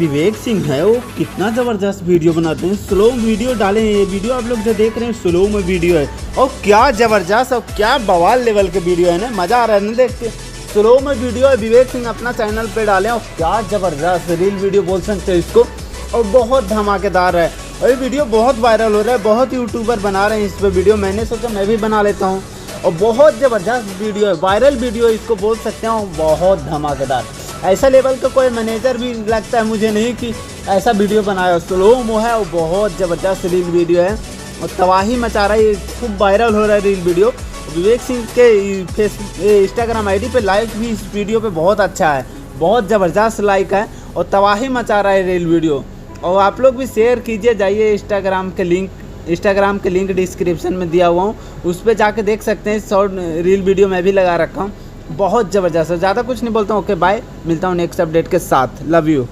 विवेक सिंह है वो कितना ज़बरदस्त वीडियो बनाते हैं। स्लो वीडियो डाले हैं, ये वीडियो आप लोग जो देख रहे हैं स्लो में वीडियो है और क्या ज़बरदस्त और क्या बवाल लेवल के वीडियो है ना, मज़ा आ रहा है ना देख के। स्लो में वीडियो है, विवेक सिंह अपना चैनल पे डालें और क्या ज़बरदस्त रील वीडियो बोल सकते हैं इसको, और बहुत धमाकेदार है। और ये वीडियो बहुत वायरल हो रहा है, बहुत यूट्यूबर बना रहे हैं इस पर वीडियो। मैंने सोचा मैं भी बना लेता हूँ और बहुत ज़बरदस्त वीडियो है, वायरल वीडियो इसको बोल सकते हैं, और बहुत धमाकेदार। ऐसा लेवल का कोई मैनेजर भी लगता है मुझे नहीं कि ऐसा वीडियो बनाया। स्लो मो है और बहुत ज़बरदस्त रील वीडियो है और तबाही मचा रहा है, ये खूब वायरल हो रहा है रील वीडियो। विवेक सिंह के इंस्टाग्राम आईडी पे लाइक भी इस वीडियो पे बहुत अच्छा है, बहुत ज़बरदस्त लाइक है और तबाही मचा रहा है रील वीडियो। और आप लोग भी शेयर कीजिए, जाइए इंस्टाग्राम के लिंक डिस्क्रिप्शन में दिया हुआ हूँ, उस पर जाके देख सकते हैं। शॉर्ट रील वीडियो मैं भी लगा रखा हूँ, बहुत ज़बरदस्त है। ज़्यादा कुछ नहीं बोलता हूँ, ओके बाय, मिलता हूँ नेक्स्ट अपडेट के साथ। Love you.